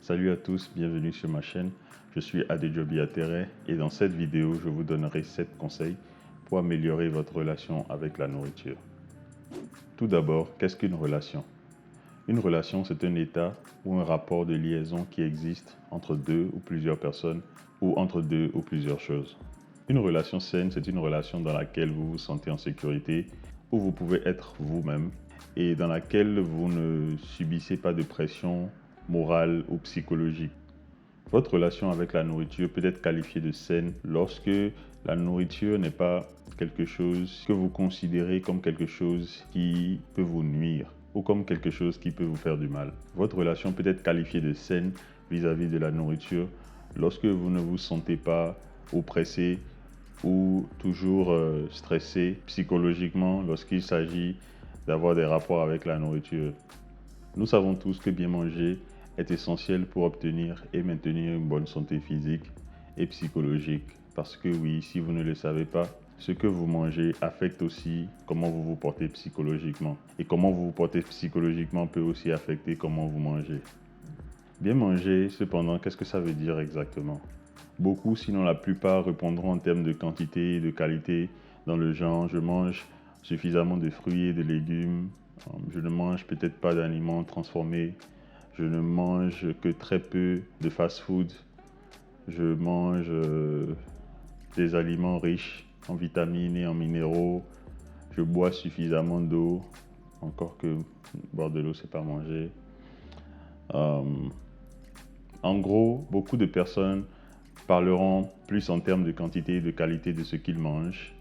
Salut à tous, bienvenue sur ma chaîne. Je suis Adejobi Atere et dans cette vidéo, je vous donnerai 7 conseils pour améliorer votre relation avec la nourriture. Tout d'abord, qu'est-ce qu'une relation? Une relation, c'est un état ou un rapport de liaison qui existe entre deux ou plusieurs personnes ou entre deux ou plusieurs choses. Une relation saine, c'est une relation dans laquelle vous vous sentez en sécurité, où vous pouvez être vous-même et dans laquelle vous ne subissez pas de pression morale ou psychologique. Votre relation avec la nourriture peut être qualifiée de saine lorsque la nourriture n'est pas quelque chose que vous considérez comme quelque chose qui peut vous nuire ou comme quelque chose qui peut vous faire du mal. Votre relation peut être qualifiée de saine vis-à-vis de la nourriture lorsque vous ne vous sentez pas oppressé ou toujours stressé psychologiquement lorsqu'il s'agit d'avoir des rapports avec la nourriture. Nous savons tous que bien manger est essentiel pour obtenir et maintenir une bonne santé physique et psychologique. Parce que oui, si vous ne le savez pas, ce que vous mangez affecte aussi comment vous vous portez psychologiquement. Et comment vous vous portez psychologiquement peut aussi affecter comment vous mangez. Bien manger, cependant, qu'est-ce que ça veut dire exactement? Beaucoup, sinon la plupart, répondront en termes de quantité et de qualité, dans le genre je mange suffisamment de fruits et de légumes, je ne mange peut-être pas d'aliments transformés, je ne mange que très peu de fast-food, je mange des aliments riches en vitamines et en minéraux, je bois suffisamment d'eau, encore que boire de l'eau c'est pas manger. En gros, beaucoup de personnes parleront plus en termes de quantité et de qualité de ce qu'ils mangent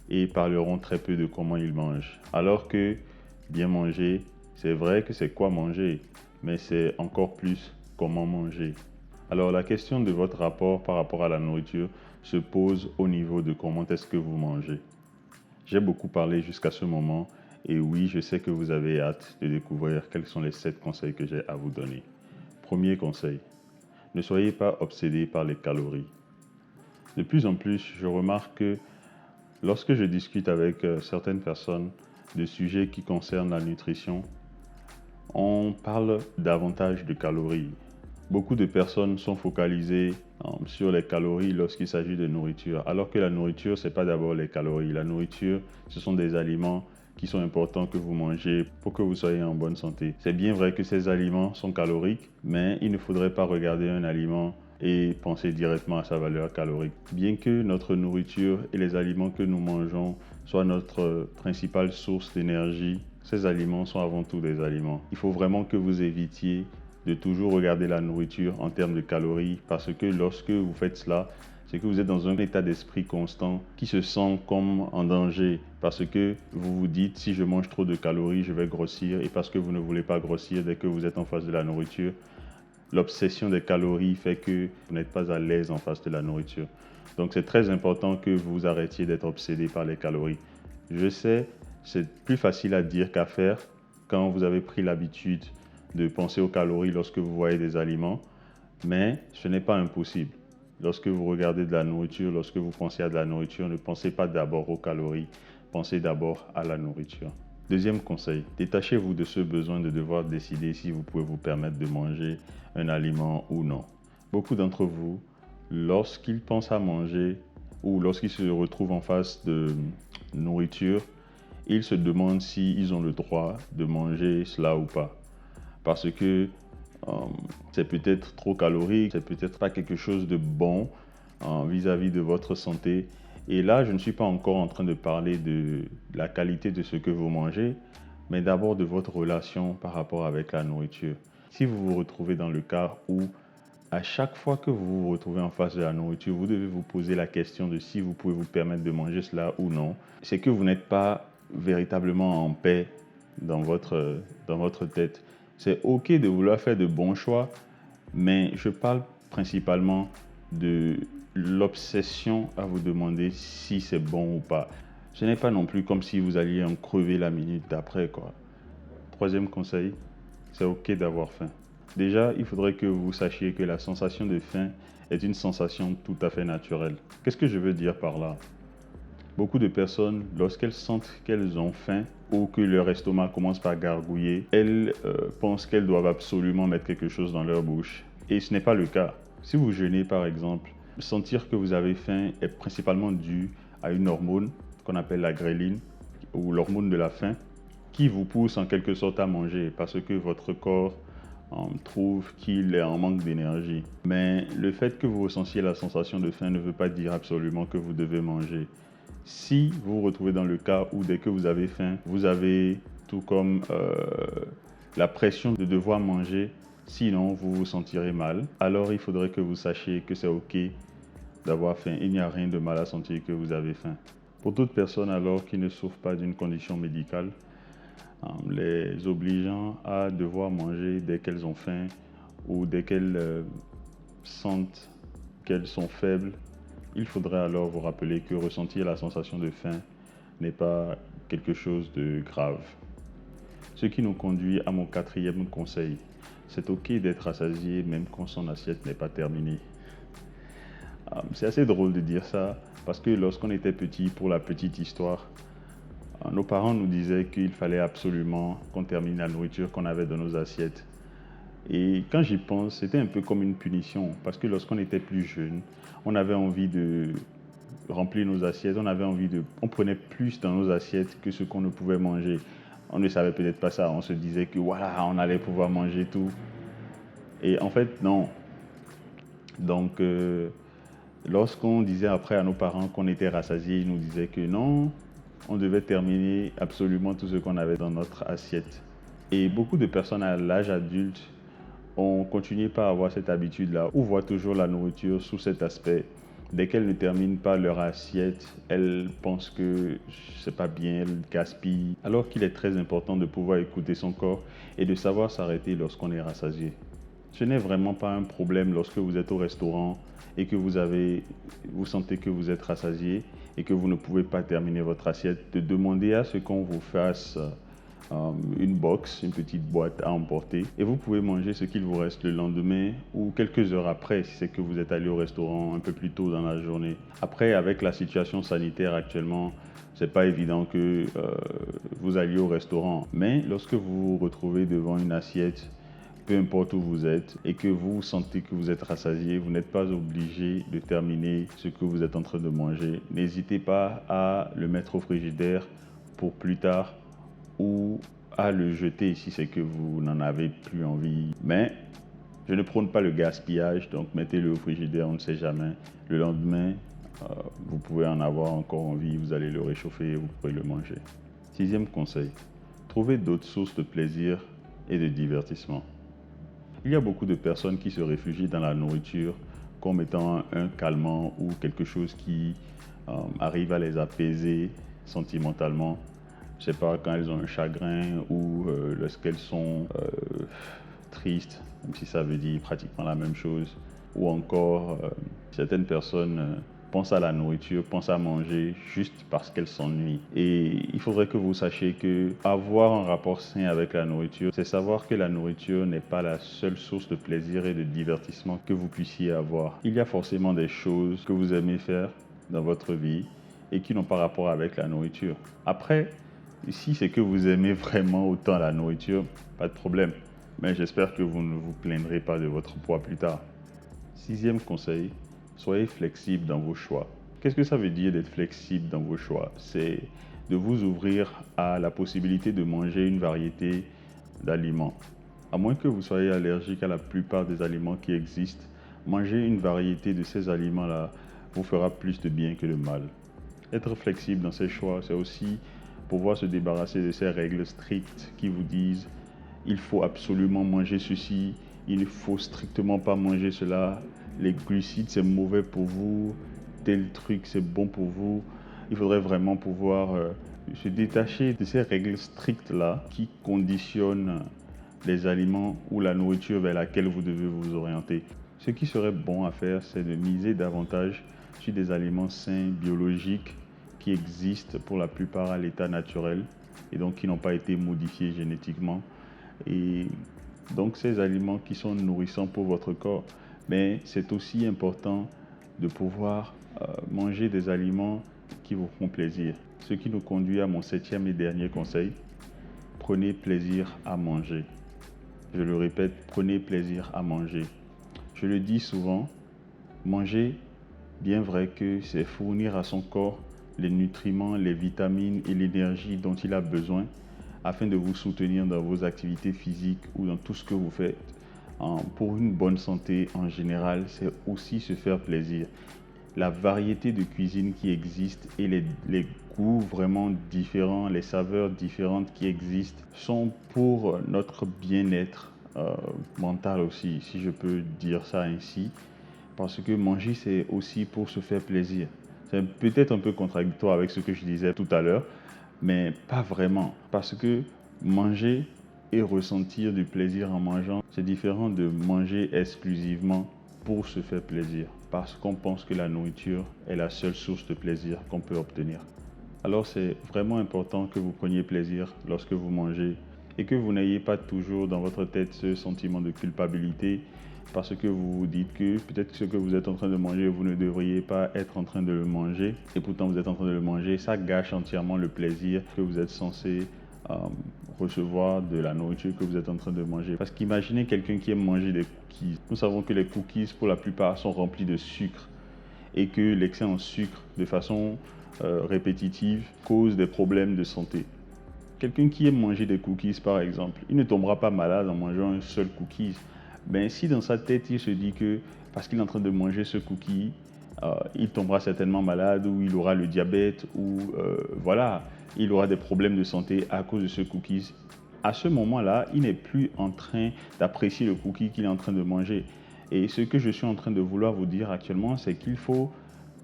et parleront très peu de comment ils mangent. Alors que bien manger, c'est vrai que c'est quoi manger, mais c'est encore plus comment manger. Alors la question de votre rapport par rapport à la nourriture se pose au niveau de comment est-ce que vous mangez. J'ai beaucoup parlé jusqu'à ce moment et oui, je sais que vous avez hâte de découvrir quels sont les 7 conseils que j'ai à vous donner. Premier conseil, ne soyez pas obsédé par les calories. De plus en plus, je remarque que lorsque je discute avec certaines personnes de sujets qui concernent la nutrition, on parle davantage de calories. Beaucoup de personnes sont focalisées sur les calories lorsqu'il s'agit de nourriture, alors que la nourriture, ce n'est pas d'abord les calories. La nourriture, ce sont des aliments qui sont importants que vous mangez pour que vous soyez en bonne santé. C'est bien vrai que ces aliments sont caloriques, mais il ne faudrait pas regarder un aliment et penser directement à sa valeur calorique. Bien que notre nourriture et les aliments que nous mangeons soient notre principale source d'énergie, ces aliments sont avant tout des aliments. Il faut vraiment que vous évitiez de toujours regarder la nourriture en termes de calories parce que lorsque vous faites cela, c'est que vous êtes dans un état d'esprit constant qui se sent comme en danger parce que vous vous dites si je mange trop de calories, je vais grossir et parce que vous ne voulez pas grossir dès que vous êtes en face de la nourriture, l'obsession des calories fait que vous n'êtes pas à l'aise en face de la nourriture. Donc c'est très important que vous arrêtiez d'être obsédé par les calories. Je sais, c'est plus facile à dire qu'à faire quand vous avez pris l'habitude de penser aux calories lorsque vous voyez des aliments, mais ce n'est pas impossible. Lorsque vous regardez de la nourriture, lorsque vous pensez à de la nourriture, ne pensez pas d'abord aux calories, pensez d'abord à la nourriture. Deuxième conseil, détachez-vous de ce besoin de devoir décider si vous pouvez vous permettre de manger un aliment ou non. Beaucoup d'entre vous, lorsqu'ils pensent à manger ou lorsqu'ils se retrouvent en face de nourriture, ils se demandent s'ils ont le droit de manger cela ou pas. Parce que c'est peut-être trop calorique, c'est peut-être pas quelque chose de bon vis-à-vis de votre santé. Et là, je ne suis pas encore en train de parler de la qualité de ce que vous mangez, mais d'abord de votre relation par rapport avec la nourriture. Si vous vous retrouvez dans le cas où à chaque fois que vous vous retrouvez en face de la nourriture, vous devez vous poser la question de si vous pouvez vous permettre de manger cela ou non, c'est que vous n'êtes pas véritablement en paix dans votre tête. C'est OK de vouloir faire de bons choix, mais je parle principalement de l'obsession à vous demander si c'est bon ou pas. Ce n'est pas non plus comme si vous alliez en crever la minute d'après, quoi. Troisième conseil, c'est OK d'avoir faim. Déjà, il faudrait que vous sachiez que la sensation de faim est une sensation tout à fait naturelle. Qu'est-ce que je veux dire par là? Beaucoup de personnes, lorsqu'elles sentent qu'elles ont faim ou que leur estomac commence par gargouiller, elles pensent qu'elles doivent absolument mettre quelque chose dans leur bouche Et ce n'est pas le cas. Si vous jeûnez par exemple, sentir que vous avez faim est principalement dû à une hormone qu'on appelle la gréline ou l'hormone de la faim qui vous pousse en quelque sorte à manger parce que votre corps trouve qu'il est en manque d'énergie. Mais le fait que vous ressentiez la sensation de faim ne veut pas dire absolument que vous devez manger. Si vous vous retrouvez dans le cas où dès que vous avez faim, vous avez tout comme la pression de devoir manger, sinon vous vous sentirez mal, alors il faudrait que vous sachiez que c'est ok d'avoir faim. Il n'y a rien de mal à sentir que vous avez faim. Pour toute personne alors qui ne souffre pas d'une condition médicale, les obligeant à devoir manger dès qu'elles ont faim ou dès qu'elles sentent qu'elles sont faibles, il faudrait alors vous rappeler que ressentir la sensation de faim n'est pas quelque chose de grave. Ce qui nous conduit à mon quatrième conseil. C'est ok d'être rassasié même quand son assiette n'est pas terminée. C'est assez drôle de dire ça parce que lorsqu'on était petit, pour la petite histoire, nos parents nous disaient qu'il fallait absolument qu'on termine la nourriture qu'on avait dans nos assiettes. Et quand j'y pense, c'était un peu comme une punition parce que lorsqu'on était plus jeune, on avait envie de remplir nos assiettes, on prenait plus dans nos assiettes que ce qu'on ne pouvait manger. On ne savait peut-être pas ça, on se disait que voilà, on allait pouvoir manger tout. Et en fait, non. Donc, lorsqu'on disait après à nos parents qu'on était rassasiés, ils nous disaient que non, on devait terminer absolument tout ce qu'on avait dans notre assiette. Et beaucoup de personnes à l'âge adulte ont continué par avoir cette habitude-là, ou voient toujours la nourriture sous cet aspect. Dès qu'elles ne terminent pas leur assiette, elles pensent que c'est pas bien, elles gaspillent. Alors qu'il est très important de pouvoir écouter son corps et de savoir s'arrêter lorsqu'on est rassasié. Ce n'est vraiment pas un problème lorsque vous êtes au restaurant et que vous sentez que vous êtes rassasié et que vous ne pouvez pas terminer votre assiette, de demander à ce qu'on vous fasse une box, une petite boîte à emporter et vous pouvez manger ce qu'il vous reste le lendemain ou quelques heures après si c'est que vous êtes allé au restaurant un peu plus tôt dans la journée. Après, avec la situation sanitaire actuellement, c'est pas évident que vous alliez au restaurant, mais lorsque vous vous retrouvez devant une assiette, peu importe où vous êtes et que vous sentez que vous êtes rassasié, vous n'êtes pas obligé de terminer ce que vous êtes en train de manger. N'hésitez pas à le mettre au frigidaire pour plus tard ou à le jeter si c'est que vous n'en avez plus envie. Mais je ne prône pas le gaspillage, donc mettez-le au frigidaire, on ne sait jamais. Le lendemain, vous pouvez en avoir encore envie, vous allez le réchauffer et vous pourrez le manger. Sixième conseil, trouvez d'autres sources de plaisir et de divertissement. Il y a beaucoup de personnes qui se réfugient dans la nourriture comme étant un calmant ou quelque chose qui arrive à les apaiser sentimentalement. Je ne sais pas, quand elles ont un chagrin ou lorsqu'elles sont tristes, même si ça veut dire pratiquement la même chose. Ou encore, certaines personnes pensent à la nourriture, pensent à manger juste parce qu'elles s'ennuient. Et il faudrait que vous sachiez que avoir un rapport sain avec la nourriture, c'est savoir que la nourriture n'est pas la seule source de plaisir et de divertissement que vous puissiez avoir. Il y a forcément des choses que vous aimez faire dans votre vie et qui n'ont pas rapport avec la nourriture. Après, si c'est que vous aimez vraiment autant la nourriture, pas de problème. Mais j'espère que vous ne vous plaindrez pas de votre poids plus tard. Sixième conseil, soyez flexible dans vos choix. Qu'est-ce que ça veut dire d'être flexible dans vos choix? C'est de vous ouvrir à la possibilité de manger une variété d'aliments. À moins que vous soyez allergique à la plupart des aliments qui existent, manger une variété de ces aliments-là vous fera plus de bien que de mal. Être flexible dans ses choix, c'est aussi pouvoir se débarrasser de ces règles strictes qui vous disent il faut absolument manger ceci, il ne faut strictement pas manger cela, les glucides c'est mauvais pour vous, tel truc c'est bon pour vous. Il faudrait vraiment pouvoir se détacher de ces règles strictes-là qui conditionnent les aliments ou la nourriture vers laquelle vous devez vous orienter. Ce qui serait bon à faire, c'est de miser davantage sur des aliments sains, biologiques, qui existent pour la plupart à l'état naturel et donc qui n'ont pas été modifiés génétiquement. Et donc ces aliments qui sont nourrissants pour votre corps. Mais c'est aussi important de pouvoir manger des aliments qui vous font plaisir. Ce qui nous conduit à mon septième et dernier conseil. Prenez plaisir à manger. Je le répète, prenez plaisir à manger. Je le dis souvent, manger, bien vrai que c'est fournir à son corps les nutriments, les vitamines et l'énergie dont il a besoin afin de vous soutenir dans vos activités physiques ou dans tout ce que vous faites. Pour une bonne santé en général, c'est aussi se faire plaisir. La variété de cuisine qui existe et les goûts vraiment différents, les saveurs différentes qui existent sont pour notre bien-être mental aussi, si je peux dire ça ainsi. Parce que manger, c'est aussi pour se faire plaisir. C'est peut-être un peu contradictoire avec ce que je disais tout à l'heure, mais pas vraiment. Parce que manger et ressentir du plaisir en mangeant, c'est différent de manger exclusivement pour se faire plaisir. Parce qu'on pense que la nourriture est la seule source de plaisir qu'on peut obtenir. Alors c'est vraiment important que vous preniez plaisir lorsque vous mangez et que vous n'ayez pas toujours dans votre tête ce sentiment de culpabilité parce que vous vous dites que peut-être ce que vous êtes en train de manger, vous ne devriez pas être en train de le manger et pourtant vous êtes en train de le manger. Ça gâche entièrement le plaisir que vous êtes censé recevoir de la nourriture que vous êtes en train de manger. Parce qu'imaginez quelqu'un qui aime manger des cookies. Nous savons que les cookies, pour la plupart, sont remplis de sucre et que l'excès en sucre, de façon répétitive, cause des problèmes de santé. Quelqu'un qui aime manger des cookies, par exemple, il ne tombera pas malade en mangeant un seul cookie. Ben, si dans sa tête, il se dit que parce qu'il est en train de manger ce cookie, il tombera certainement malade ou il aura le diabète ou voilà, il aura des problèmes de santé à cause de ce cookie. À ce moment-là, il n'est plus en train d'apprécier le cookie qu'il est en train de manger. Et ce que je suis en train de vouloir vous dire actuellement, c'est qu'il faut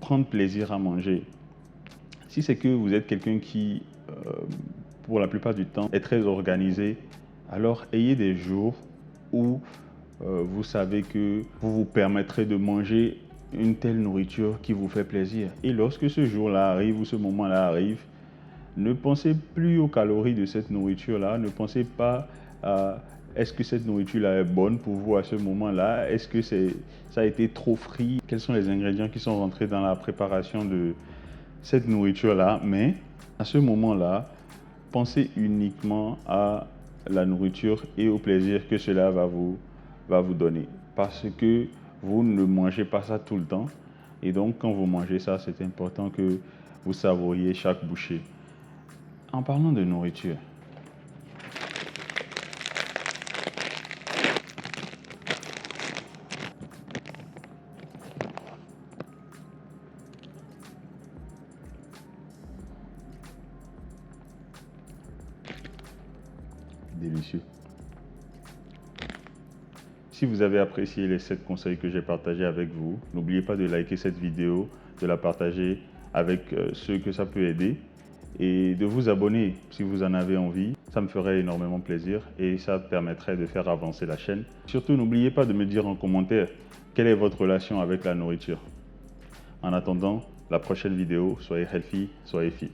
prendre plaisir à manger. Si c'est que vous êtes quelqu'un qui, pour la plupart du temps, est très organisé, alors ayez des jours où vous savez que vous vous permettrez de manger une telle nourriture qui vous fait plaisir. Et lorsque ce jour-là arrive ou ce moment-là arrive, ne pensez plus aux calories de cette nourriture-là, ne pensez pas à est-ce que cette nourriture-là est bonne pour vous à ce moment-là, est-ce que ça a été trop frit, quels sont les ingrédients qui sont rentrés dans la préparation de cette nourriture-là, mais à ce moment-là, pensez uniquement à la nourriture et au plaisir que cela va vous donner. Parce que vous ne mangez pas ça tout le temps. Et donc, quand vous mangez ça, c'est important que vous savouriez chaque bouchée. En parlant de nourriture, délicieux. Si vous avez apprécié les 7 conseils que j'ai partagés avec vous, n'oubliez pas de liker cette vidéo, de la partager avec ceux que ça peut aider et de vous abonner si vous en avez envie. Ça me ferait énormément plaisir et ça permettrait de faire avancer la chaîne. Surtout, n'oubliez pas de me dire en commentaire quelle est votre relation avec la nourriture. En attendant la prochaine vidéo, soyez healthy, soyez fit.